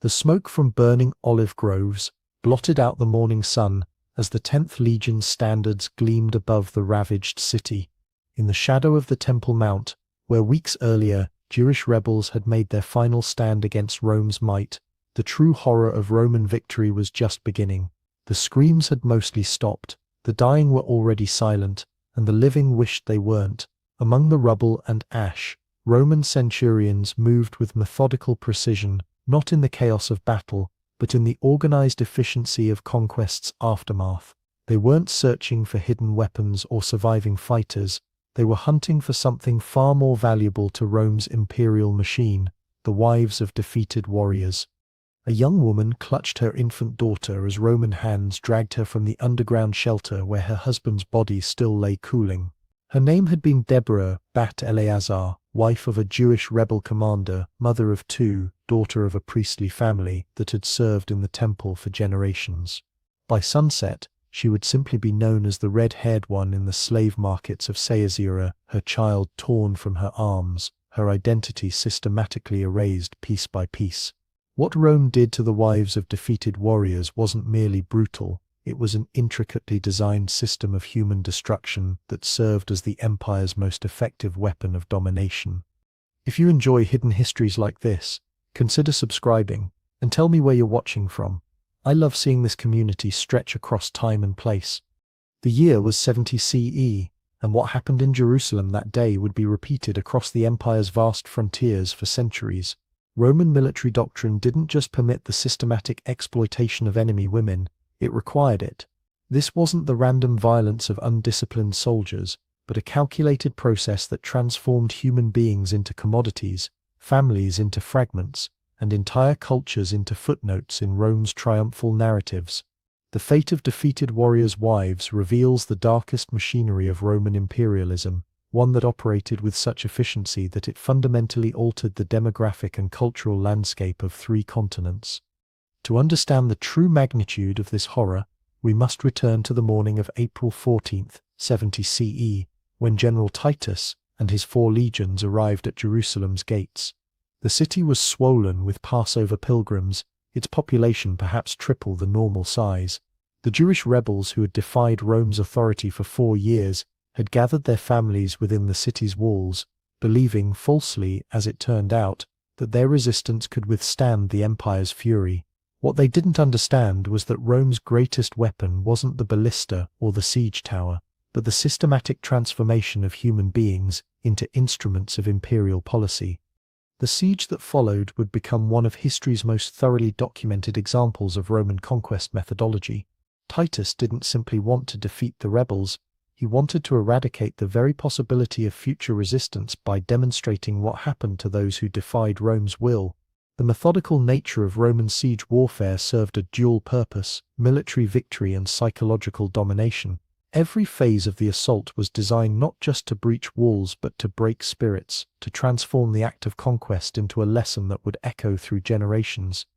The smoke from burning olive groves blotted out the morning sun as the 10th Legion's standards gleamed above the ravaged city. In the shadow of the Temple Mount, where weeks earlier Jewish rebels had made their final stand against Rome's might, the true horror of Roman victory was just beginning. The screams had mostly stopped, the dying were already silent, and the living wished they weren't. Among the rubble and ash, Roman centurions moved with methodical precision, not in the chaos of battle, but in the organized efficiency of conquest's aftermath. They weren't searching for hidden weapons or surviving fighters, they were hunting for something far more valuable to Rome's imperial machine: the wives of defeated warriors. A young woman clutched her infant daughter as Roman hands dragged her from the underground shelter where her husband's body still lay cooling. Her name had been Deborah Bat Eleazar, wife of a Jewish rebel commander, mother of two, daughter of a priestly family that had served in the temple for generations. By sunset, she would simply be known as the red-haired one in the slave markets of Caesarea, her child torn from her arms, her identity systematically erased piece by piece. What Rome did to the wives of defeated warriors wasn't merely brutal, it was an intricately designed system of human destruction that served as the empire's most effective weapon of domination. If you enjoy hidden histories like this, consider subscribing, and tell me where you're watching from. I love seeing this community stretch across time and place. The year was 70 CE, and what happened in Jerusalem that day would be repeated across the empire's vast frontiers for centuries. Roman military doctrine didn't just permit the systematic exploitation of enemy women, it required it. This wasn't the random violence of undisciplined soldiers, but a calculated process that transformed human beings into commodities, families into fragments, and entire cultures into footnotes in Rome's triumphal narratives. The fate of defeated warriors' wives reveals the darkest machinery of Roman imperialism, one that operated with such efficiency that it fundamentally altered the demographic and cultural landscape of 3 continents. To understand the true magnitude of this horror, we must return to the morning of April 14, 70 CE, when General Titus and his 4 legions arrived at Jerusalem's gates. The city was swollen with Passover pilgrims, its population perhaps triple the normal size. The Jewish rebels who had defied Rome's authority for 4 years had gathered their families within the city's walls, believing falsely, as it turned out, that their resistance could withstand the empire's fury. What they didn't understand was that Rome's greatest weapon wasn't the ballista or the siege tower, but the systematic transformation of human beings into instruments of imperial policy. The siege that followed would become one of history's most thoroughly documented examples of Roman conquest methodology. Titus didn't simply want to defeat the rebels, he wanted to eradicate the very possibility of future resistance by demonstrating what happened to those who defied Rome's will. The methodical nature of Roman siege warfare served a dual purpose: military victory and psychological domination. Every phase of the assault was designed not just to breach walls but to break spirits, to transform the act of conquest into a lesson that would echo through generations.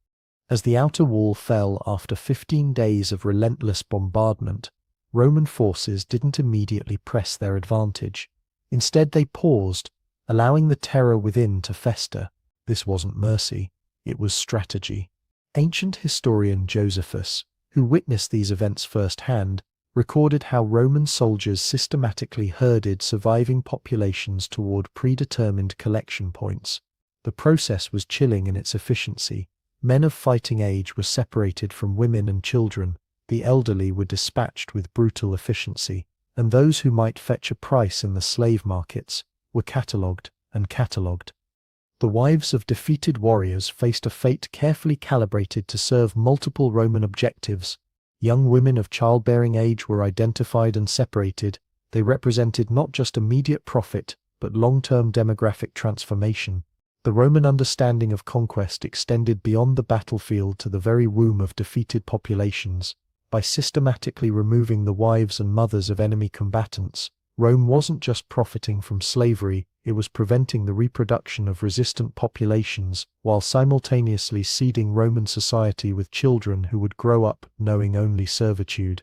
As the outer wall fell after 15 days of relentless bombardment, Roman forces didn't immediately press their advantage. Instead they paused, allowing the terror within to fester. This wasn't mercy, it was strategy. Ancient historian Josephus, who witnessed these events firsthand, recorded how Roman soldiers systematically herded surviving populations toward predetermined collection points. The process was chilling in its efficiency. Men of fighting age were separated from women and children, the elderly were dispatched with brutal efficiency, and those who might fetch a price in the slave markets were catalogued and catalogued. The wives of defeated warriors faced a fate carefully calibrated to serve multiple Roman objectives. Young women of childbearing age were identified and separated. They represented not just immediate profit, but long-term demographic transformation. The Roman understanding of conquest extended beyond the battlefield to the very womb of defeated populations. By systematically removing the wives and mothers of enemy combatants, Rome wasn't just profiting from slavery, it was preventing the reproduction of resistant populations, while simultaneously seeding Roman society with children who would grow up knowing only servitude.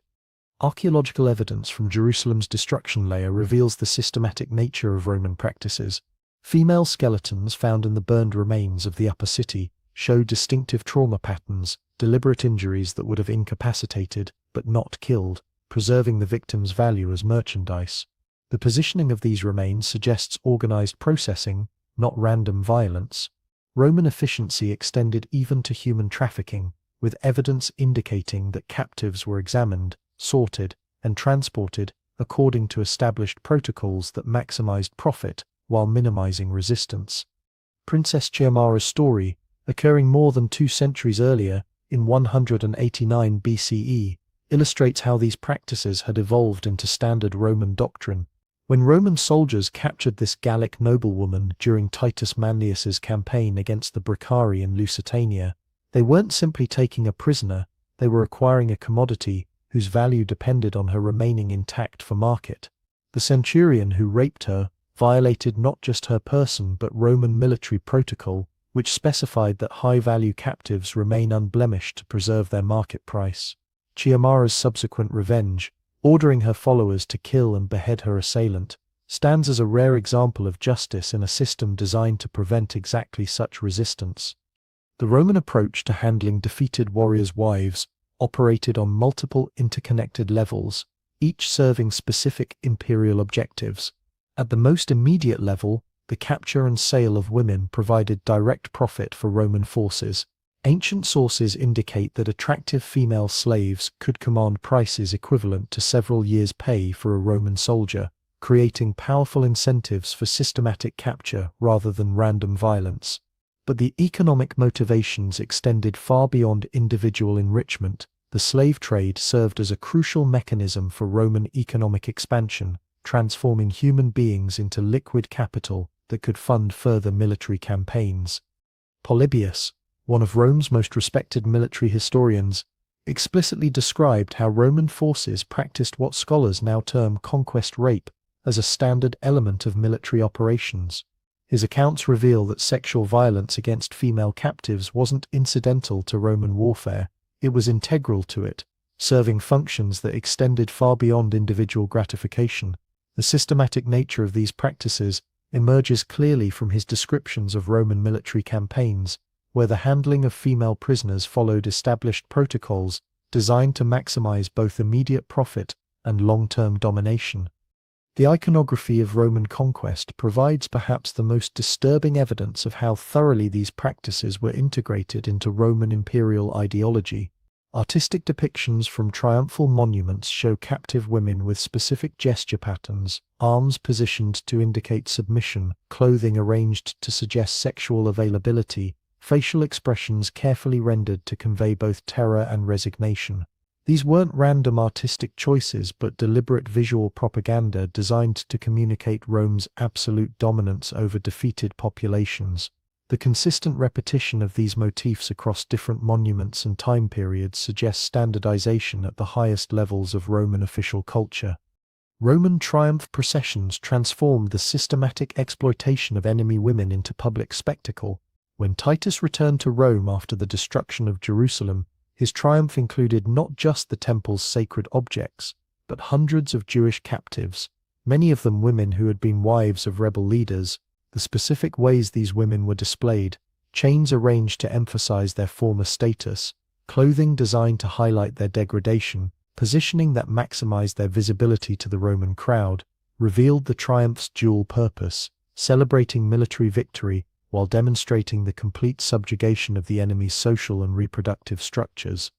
Archaeological evidence from Jerusalem's destruction layer reveals the systematic nature of Roman practices. Female skeletons found in the burned remains of the upper city show distinctive trauma patterns, deliberate injuries that would have incapacitated, but not killed, preserving the victim's value as merchandise. The positioning of these remains suggests organized processing, not random violence. Roman efficiency extended even to human trafficking, with evidence indicating that captives were examined, sorted, and transported according to established protocols that maximized profit while minimizing resistance. Princess Chiamara's story, occurring more than 2 centuries earlier, in 189 BCE, illustrates how these practices had evolved into standard Roman doctrine. When Roman soldiers captured this Gallic noblewoman during Titus Manlius's campaign against the Brucari in Lusitania, they weren't simply taking a prisoner, they were acquiring a commodity whose value depended on her remaining intact for market. The centurion who raped her violated not just her person but Roman military protocol, which specified that high-value captives remain unblemished to preserve their market price. Chiamara's subsequent revenge, ordering her followers to kill and behead her assailant, stands as a rare example of justice in a system designed to prevent exactly such resistance. The Roman approach to handling defeated warriors' wives operated on multiple interconnected levels, each serving specific imperial objectives. At the most immediate level, the capture and sale of women provided direct profit for Roman forces. Ancient sources indicate that attractive female slaves could command prices equivalent to several years' pay for a Roman soldier, creating powerful incentives for systematic capture rather than random violence. But the economic motivations extended far beyond individual enrichment. The slave trade served as a crucial mechanism for Roman economic expansion, transforming human beings into liquid capital that could fund further military campaigns. Polybius, one of Rome's most respected military historians, explicitly described how Roman forces practiced what scholars now term conquest rape as a standard element of military operations. His accounts reveal that sexual violence against female captives wasn't incidental to Roman warfare, it was integral to it, serving functions that extended far beyond individual gratification. The systematic nature of these practices emerges clearly from his descriptions of Roman military campaigns, where the handling of female prisoners followed established protocols designed to maximize both immediate profit and long-term domination. The iconography of Roman conquest provides perhaps the most disturbing evidence of how thoroughly these practices were integrated into Roman imperial ideology. Artistic depictions from triumphal monuments show captive women with specific gesture patterns, arms positioned to indicate submission, clothing arranged to suggest sexual availability, facial expressions carefully rendered to convey both terror and resignation. These weren't random artistic choices but deliberate visual propaganda designed to communicate Rome's absolute dominance over defeated populations. The consistent repetition of these motifs across different monuments and time periods suggests standardization at the highest levels of Roman official culture. Roman triumph processions transformed the systematic exploitation of enemy women into public spectacle. When Titus returned to Rome after the destruction of Jerusalem, his triumph included not just the temple's sacred objects, but hundreds of Jewish captives, many of them women who had been wives of rebel leaders. The specific ways these women were displayed, chains arranged to emphasize their former status, clothing designed to highlight their degradation, positioning that maximized their visibility to the Roman crowd, revealed the triumph's dual purpose, celebrating military victory while demonstrating the complete subjugation of the enemy's social and reproductive structures.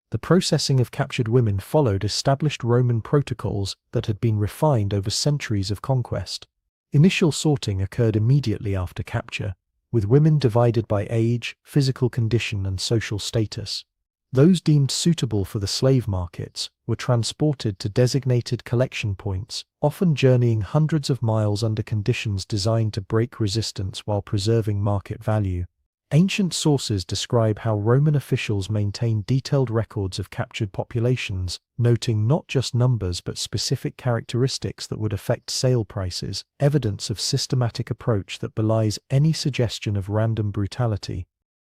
The processing of captured women followed established Roman protocols that had been refined over centuries of conquest. Initial sorting occurred immediately after capture, with women divided by age, physical condition, and social status. Those deemed suitable for the slave markets were transported to designated collection points, often journeying hundreds of miles under conditions designed to break resistance while preserving market value. Ancient sources describe how Roman officials maintained detailed records of captured populations, noting not just numbers but specific characteristics that would affect sale prices, evidence of systematic approach that belies any suggestion of random brutality.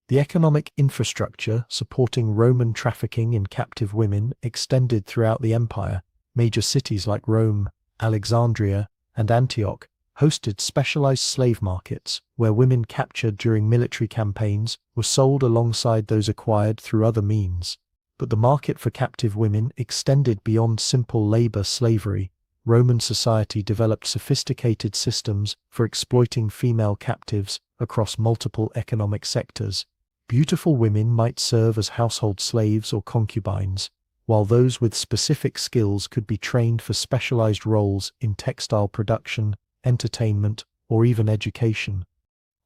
The economic infrastructure supporting Roman trafficking in captive women extended throughout the empire. Major cities like Rome, Alexandria, and Antioch hosted specialized slave markets where women captured during military campaigns were sold alongside those acquired through other means. But the market for captive women extended beyond simple labor slavery. Roman society developed sophisticated systems for exploiting female captives across multiple economic sectors. Beautiful women might serve as household slaves or concubines, while those with specific skills could be trained for specialized roles in textile production, entertainment, or even education.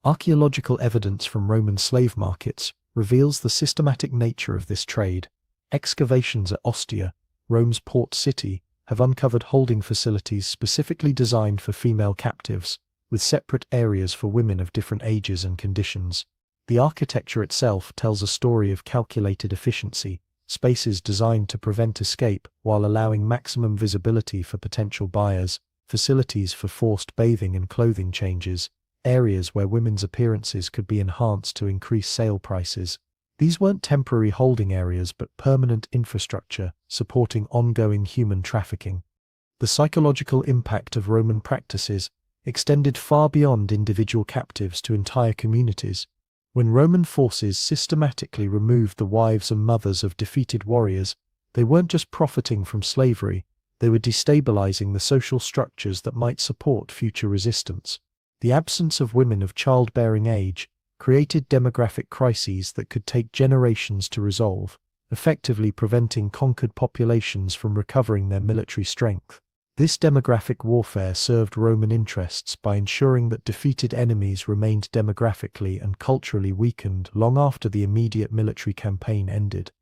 Archaeological evidence from Roman slave markets reveals the systematic nature of this trade. Excavations at Ostia, Rome's port city, have uncovered holding facilities specifically designed for female captives, with separate areas for women of different ages and conditions. The architecture itself tells a story of calculated efficiency, spaces designed to prevent escape while allowing maximum visibility for potential buyers, facilities for forced bathing and clothing changes, areas where women's appearances could be enhanced to increase sale prices. These weren't temporary holding areas but permanent infrastructure supporting ongoing human trafficking. The psychological impact of Roman practices extended far beyond individual captives to entire communities. When Roman forces systematically removed the wives and mothers of defeated warriors, they weren't just profiting from slavery, they were destabilizing the social structures that might support future resistance. The absence of women of childbearing age created demographic crises that could take generations to resolve, effectively preventing conquered populations from recovering their military strength. This demographic warfare served Roman interests by ensuring that defeated enemies remained demographically and culturally weakened long after the immediate military campaign ended.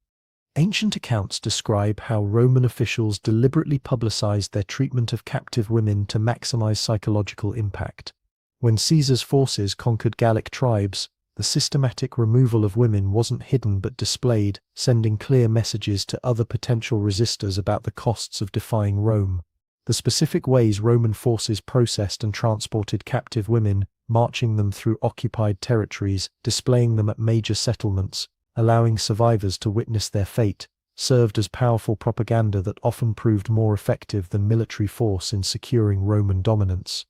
Ancient accounts describe how Roman officials deliberately publicized their treatment of captive women to maximize psychological impact. When Caesar's forces conquered Gallic tribes, the systematic removal of women wasn't hidden but displayed, sending clear messages to other potential resistors about the costs of defying Rome. The specific ways Roman forces processed and transported captive women, marching them through occupied territories, displaying them at major settlements, allowing survivors to witness their fate, served as powerful propaganda that often proved more effective than military force in securing Roman dominance.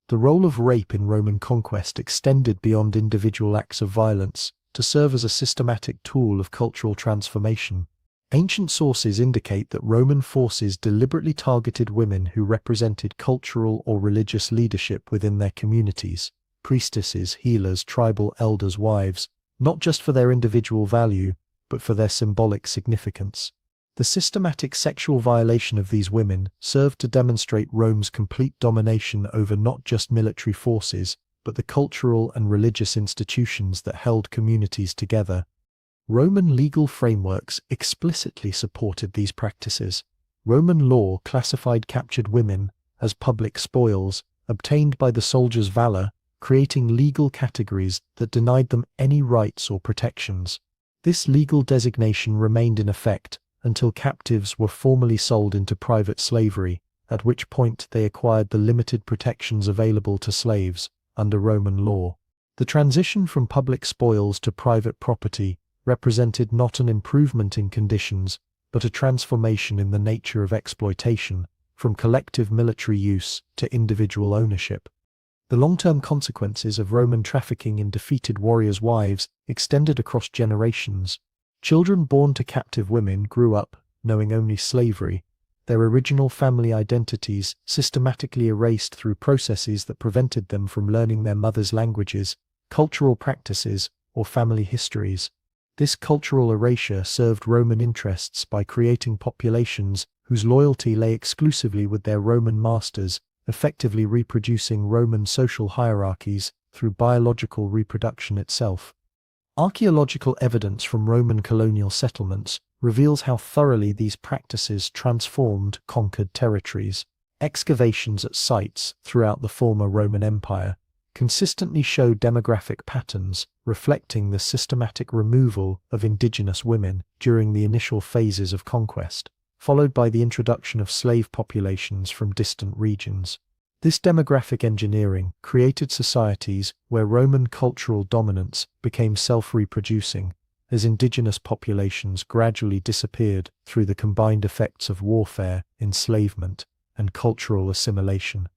The role of rape in Roman conquest extended beyond individual acts of violence to serve as a systematic tool of cultural transformation. Ancient sources indicate that Roman forces deliberately targeted women who represented cultural or religious leadership within their communities, priestesses, healers, tribal elders' wives, not just for their individual value, but for their symbolic significance. The systematic sexual violation of these women served to demonstrate Rome's complete domination over not just military forces, but the cultural and religious institutions that held communities together. Roman legal frameworks explicitly supported these practices. Roman law classified captured women as public spoils, obtained by the soldiers' valor, creating legal categories that denied them any rights or protections. This legal designation remained in effect until captives were formally sold into private slavery, at which point they acquired the limited protections available to slaves under Roman law. The transition from public spoils to private property represented not an improvement in conditions, but a transformation in the nature of exploitation, from collective military use to individual ownership. The long-term consequences of Roman trafficking in defeated warriors' wives extended across generations. Children born to captive women grew up knowing only slavery, their original family identities systematically erased through processes that prevented them from learning their mother's languages, cultural practices, or family histories. This cultural erasure served Roman interests by creating populations whose loyalty lay exclusively with their Roman masters, effectively reproducing Roman social hierarchies through biological reproduction itself. Archaeological evidence from Roman colonial settlements reveals how thoroughly these practices transformed conquered territories. Excavations at sites throughout the former Roman Empire consistently show demographic patterns reflecting the systematic removal of indigenous women during the initial phases of conquest, followed by the introduction of slave populations from distant regions. This demographic engineering created societies where Roman cultural dominance became self-reproducing, as indigenous populations gradually disappeared through the combined effects of warfare, enslavement, and cultural assimilation.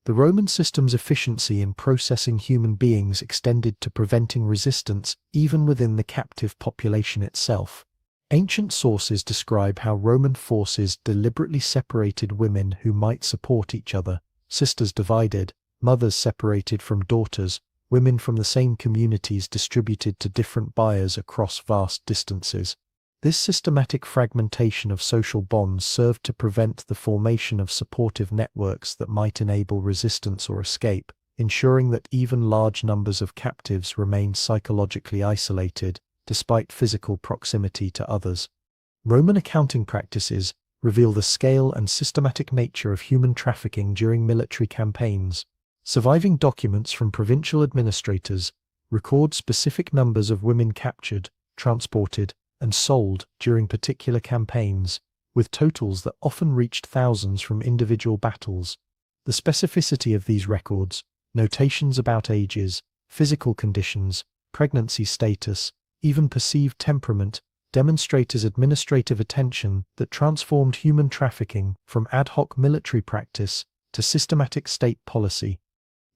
The Roman system's efficiency in processing human beings extended to preventing resistance even within the captive population itself. Ancient sources describe how Roman forces deliberately separated women who might support each other, sisters divided, mothers separated from daughters, women from the same communities distributed to different buyers across vast distances. This systematic fragmentation of social bonds served to prevent the formation of supportive networks that might enable resistance or escape, ensuring that even large numbers of captives remained psychologically isolated, despite physical proximity to others. Roman accounting practices reveal the scale and systematic nature of human trafficking during military campaigns. Surviving documents from provincial administrators record specific numbers of women captured, transported, and sold during particular campaigns, with totals that often reached thousands from individual battles. The specificity of these records, notations about ages, physical conditions, pregnancy status, even perceived temperament, demonstrate as administrative attention that transformed human trafficking from ad hoc military practice to systematic state policy.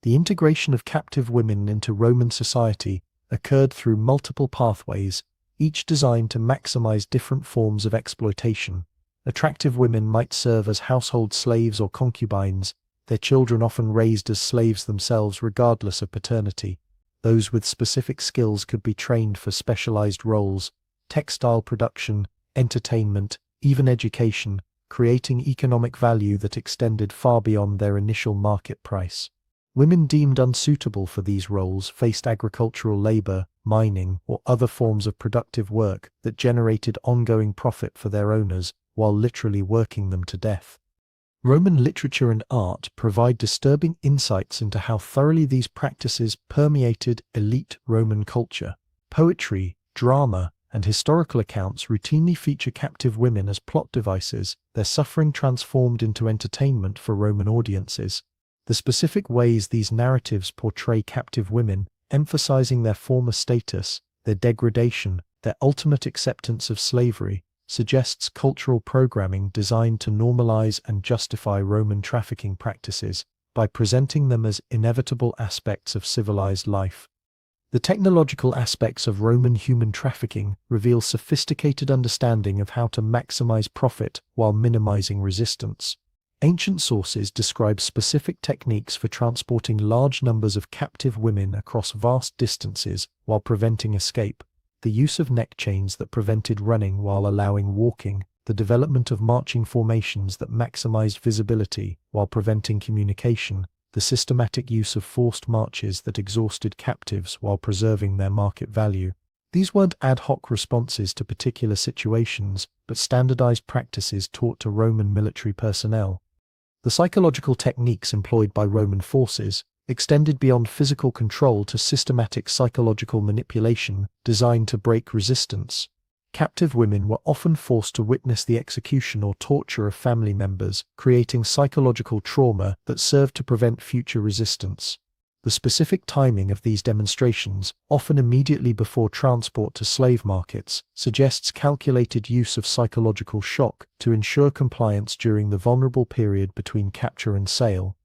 The integration of captive women into Roman society occurred through multiple pathways, each designed to maximize different forms of exploitation. Attractive women might serve as household slaves or concubines, their children often raised as slaves themselves regardless of paternity. Those with specific skills could be trained for specialized roles, textile production, entertainment, even education, creating economic value that extended far beyond their initial market price. Women deemed unsuitable for these roles faced agricultural labor, mining, or other forms of productive work that generated ongoing profit for their owners while literally working them to death. Roman literature and art provide disturbing insights into how thoroughly these practices permeated elite Roman culture. Poetry, drama, and historical accounts routinely feature captive women as plot devices, their suffering transformed into entertainment for Roman audiences. The specific ways these narratives portray captive women, emphasizing their former status, their degradation, their ultimate acceptance of slavery, suggests cultural programming designed to normalize and justify Roman trafficking practices by presenting them as inevitable aspects of civilized life. The technological aspects of Roman human trafficking reveal sophisticated understanding of how to maximize profit while minimizing resistance. Ancient sources describe specific techniques for transporting large numbers of captive women across vast distances while preventing escape. The use of neck chains that prevented running while allowing walking, the development of marching formations that maximized visibility while preventing communication, the systematic use of forced marches that exhausted captives while preserving their market value. These weren't ad hoc responses to particular situations, but standardized practices taught to Roman military personnel. The psychological techniques employed by Roman forces extended beyond physical control to systematic psychological manipulation designed to break resistance. Captive women were often forced to witness the execution or torture of family members, creating psychological trauma that served to prevent future resistance. The specific timing of these demonstrations, often immediately before transport to slave markets, suggests calculated use of psychological shock to ensure compliance during the vulnerable period between capture and sale.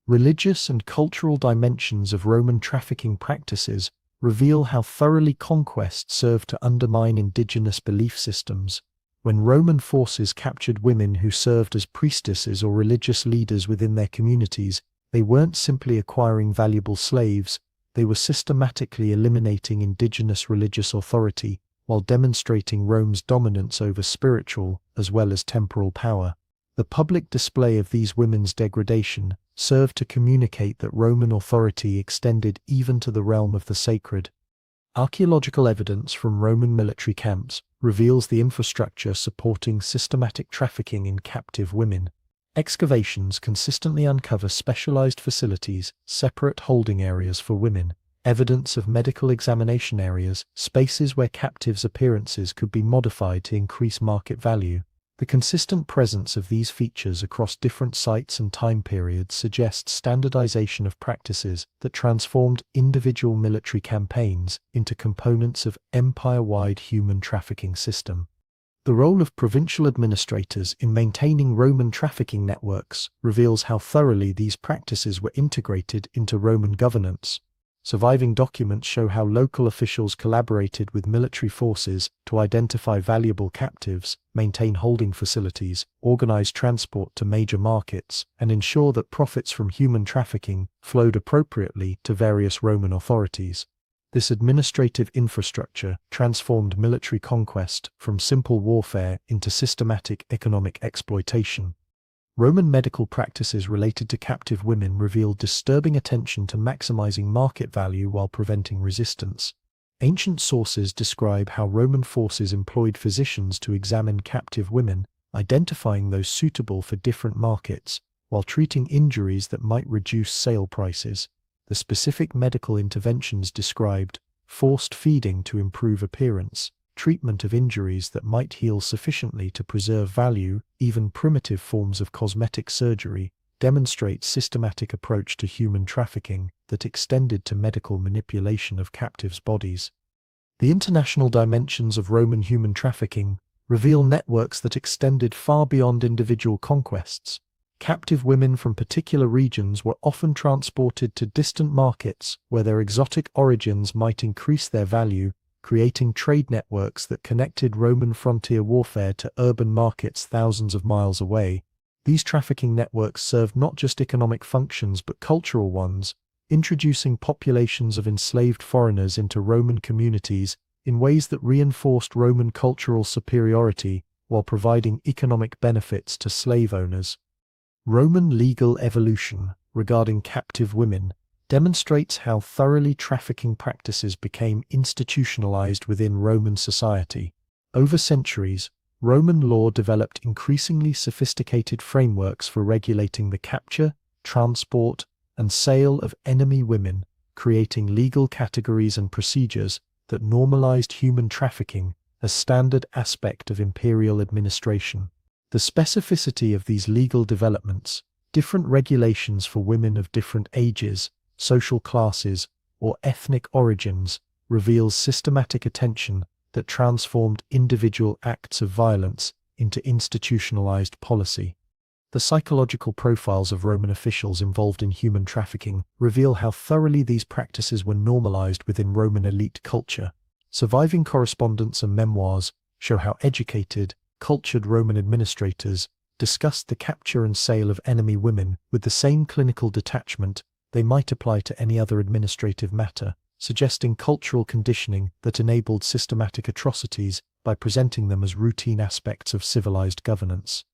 Religious and cultural dimensions of Roman trafficking practices reveal how thoroughly conquest served to undermine indigenous belief systems. When Roman forces captured women who served as priestesses or religious leaders within their communities, they weren't simply acquiring valuable slaves, they were systematically eliminating indigenous religious authority while demonstrating Rome's dominance over spiritual as well as temporal power. The public display of these women's degradation served to communicate that Roman authority extended even to the realm of the sacred. Archaeological evidence from Roman military camps reveals the infrastructure supporting systematic trafficking in captive women. Excavations consistently uncover specialized facilities, separate holding areas for women, evidence of medical examination areas, spaces where captives' appearances could be modified to increase market value. The consistent presence of these features across different sites and time periods suggests standardization of practices that transformed individual military campaigns into components of empire-wide human trafficking system. The role of provincial administrators in maintaining Roman trafficking networks reveals how thoroughly these practices were integrated into Roman governance. Surviving documents show how local officials collaborated with military forces to identify valuable captives, maintain holding facilities, organize transport to major markets, and ensure that profits from human trafficking flowed appropriately to various Roman authorities. This administrative infrastructure transformed military conquest from simple warfare into systematic economic exploitation. Roman medical practices related to captive women revealed disturbing attention to maximizing market value while preventing resistance. Ancient sources describe how Roman forces employed physicians to examine captive women, identifying those suitable for different markets, while treating injuries that might reduce sale prices. The specific medical interventions described: forced feeding to improve appearance, treatment of injuries that might heal sufficiently to preserve value, even primitive forms of cosmetic surgery, demonstrate systematic approach to human trafficking that extended to medical manipulation of captives' bodies. The international dimensions of Roman human trafficking reveal networks that extended far beyond individual conquests. Captive women from particular regions were often transported to distant markets where their exotic origins might increase their value, creating trade networks that connected Roman frontier warfare to urban markets thousands of miles away. These trafficking networks served not just economic functions but cultural ones, introducing populations of enslaved foreigners into Roman communities in ways that reinforced Roman cultural superiority while providing economic benefits to slave owners. Roman legal evolution regarding captive women demonstrates how thoroughly trafficking practices became institutionalized within Roman society. Over centuries, Roman law developed increasingly sophisticated frameworks for regulating the capture, transport, and sale of enemy women, creating legal categories and procedures that normalized human trafficking as standard aspect of imperial administration. The specificity of these legal developments, different regulations for women of different ages, social classes, or ethnic origins, reveals systematic attention that transformed individual acts of violence into institutionalized policy. The psychological profiles of Roman officials involved in human trafficking reveal how thoroughly these practices were normalized within Roman elite culture. Surviving correspondence and memoirs show how educated, cultured Roman administrators discussed the capture and sale of enemy women with the same clinical detachment they might apply to any other administrative matter, suggesting cultural conditioning that enabled systematic atrocities by presenting them as routine aspects of civilized governance.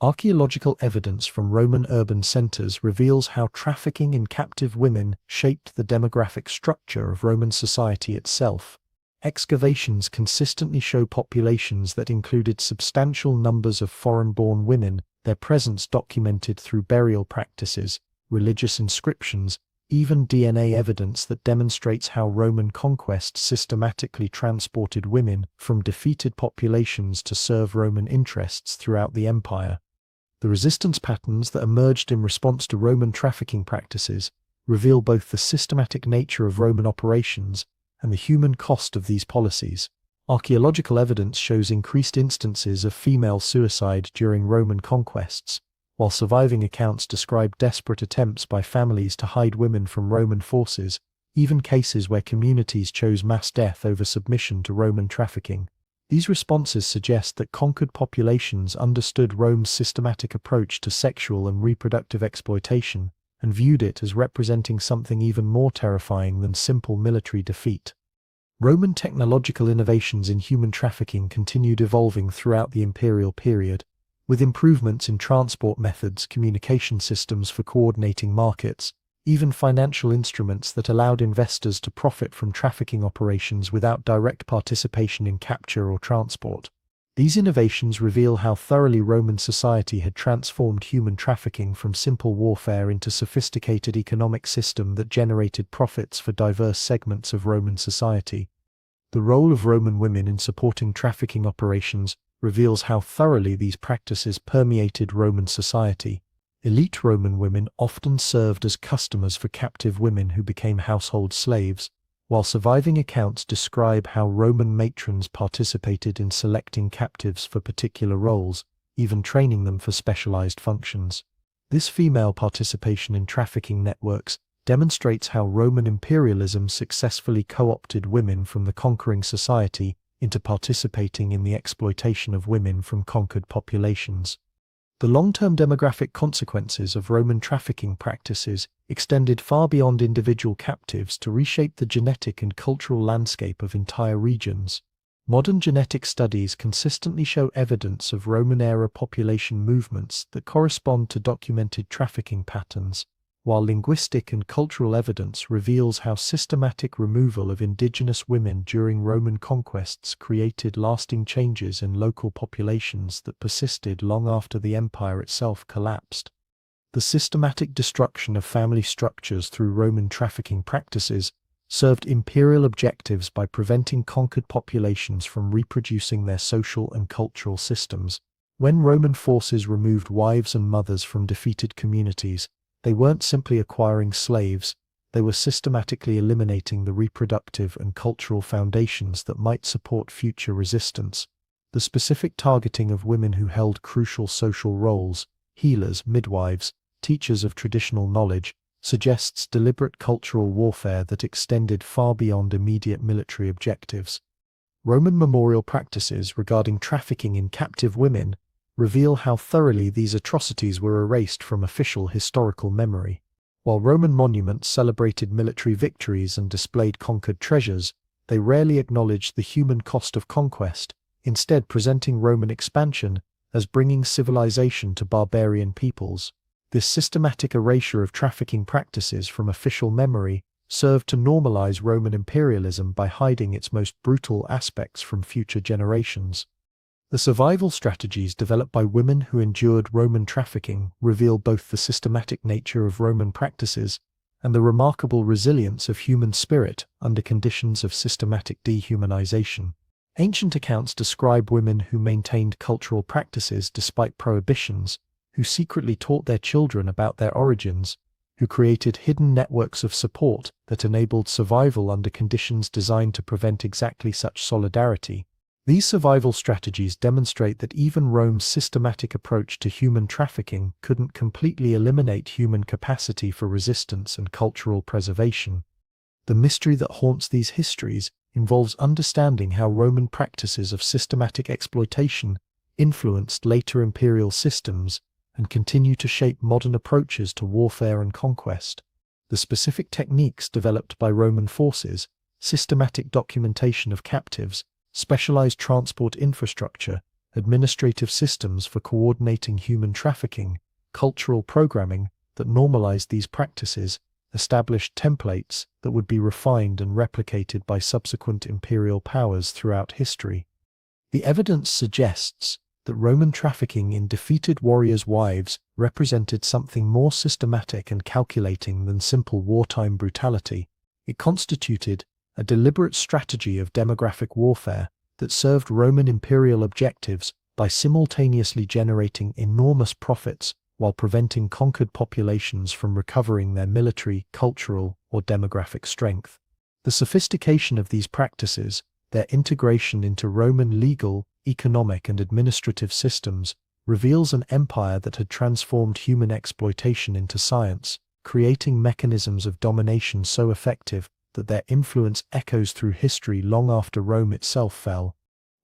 Archaeological evidence from Roman urban centers reveals how trafficking in captive women shaped the demographic structure of Roman society itself. Excavations consistently show populations that included substantial numbers of foreign-born women, their presence documented through burial practices, religious inscriptions, even DNA evidence that demonstrates how Roman conquest systematically transported women from defeated populations to serve Roman interests throughout the empire. The resistance patterns that emerged in response to Roman trafficking practices reveal both the systematic nature of Roman operations and the human cost of these policies. Archaeological evidence shows increased instances of female suicide during Roman conquests, while surviving accounts describe desperate attempts by families to hide women from Roman forces, even cases where communities chose mass death over submission to Roman trafficking. These responses suggest that conquered populations understood Rome's systematic approach to sexual and reproductive exploitation, and viewed it as representing something even more terrifying than simple military defeat. Roman technological innovations in human trafficking continued evolving throughout the imperial period, with improvements in transport methods, communication systems for coordinating markets, even financial instruments that allowed investors to profit from trafficking operations without direct participation in capture or transport. These innovations reveal how thoroughly Roman society had transformed human trafficking from simple warfare into a sophisticated economic system that generated profits for diverse segments of Roman society. The role of Roman women in supporting trafficking operations reveals how thoroughly these practices permeated Roman society. Elite Roman women often served as customers for captive women who became household slaves, while surviving accounts describe how Roman matrons participated in selecting captives for particular roles, even training them for specialized functions. This female participation in trafficking networks demonstrates how Roman imperialism successfully co-opted women from the conquering society into participating in the exploitation of women from conquered populations. The long-term demographic consequences of Roman trafficking practices extended far beyond individual captives to reshape the genetic and cultural landscape of entire regions. Modern genetic studies consistently show evidence of Roman-era population movements that correspond to documented trafficking patterns, while linguistic and cultural evidence reveals how systematic removal of indigenous women during Roman conquests created lasting changes in local populations that persisted long after the empire itself collapsed. The systematic destruction of family structures through Roman trafficking practices served imperial objectives by preventing conquered populations from reproducing their social and cultural systems. When Roman forces removed wives and mothers from defeated communities, they weren't simply acquiring slaves, they were systematically eliminating the reproductive and cultural foundations that might support future resistance. The specific targeting of women who held crucial social roles, healers, midwives, teachers of traditional knowledge, suggests deliberate cultural warfare that extended far beyond immediate military objectives. Roman memorial practices regarding trafficking in captive women reveal how thoroughly these atrocities were erased from official historical memory. While Roman monuments celebrated military victories and displayed conquered treasures, they rarely acknowledged the human cost of conquest, instead presenting Roman expansion as bringing civilization to barbarian peoples. This systematic erasure of trafficking practices from official memory served to normalize Roman imperialism by hiding its most brutal aspects from future generations. The survival strategies developed by women who endured Roman trafficking reveal both the systematic nature of Roman practices and the remarkable resilience of human spirit under conditions of systematic dehumanization. Ancient accounts describe women who maintained cultural practices despite prohibitions, who secretly taught their children about their origins, who created hidden networks of support that enabled survival under conditions designed to prevent exactly such solidarity. These survival strategies demonstrate that even Rome's systematic approach to human trafficking couldn't completely eliminate human capacity for resistance and cultural preservation. The mystery that haunts these histories involves understanding how Roman practices of systematic exploitation influenced later imperial systems and continue to shape modern approaches to warfare and conquest. The specific techniques developed by Roman forces, systematic documentation of captives, specialized transport infrastructure, administrative systems for coordinating human trafficking, cultural programming that normalized these practices, established templates that would be refined and replicated by subsequent imperial powers throughout history. The evidence suggests that Roman trafficking in defeated warriors' wives represented something more systematic and calculating than simple wartime brutality. It constituted a deliberate strategy of demographic warfare that served Roman imperial objectives by simultaneously generating enormous profits while preventing conquered populations from recovering their military, cultural, or demographic strength. The sophistication of these practices, their integration into Roman legal, economic, and administrative systems, reveals an empire that had transformed human exploitation into science, creating mechanisms of domination so effective that their influence echoes through history long after Rome itself fell.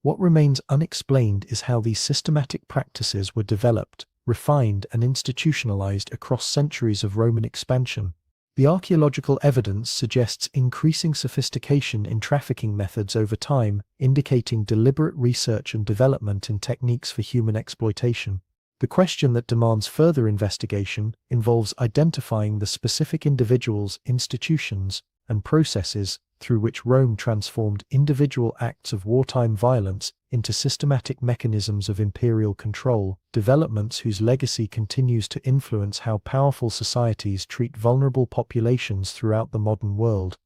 What remains unexplained is how these systematic practices were developed, refined, and institutionalized across centuries of Roman expansion. The archaeological evidence suggests increasing sophistication in trafficking methods over time, indicating deliberate research and development in techniques for human exploitation. The question that demands further investigation involves identifying the specific individuals, institutions, and processes through which Rome transformed individual acts of wartime violence into systematic mechanisms of imperial control, developments whose legacy continues to influence how powerful societies treat vulnerable populations throughout the modern world.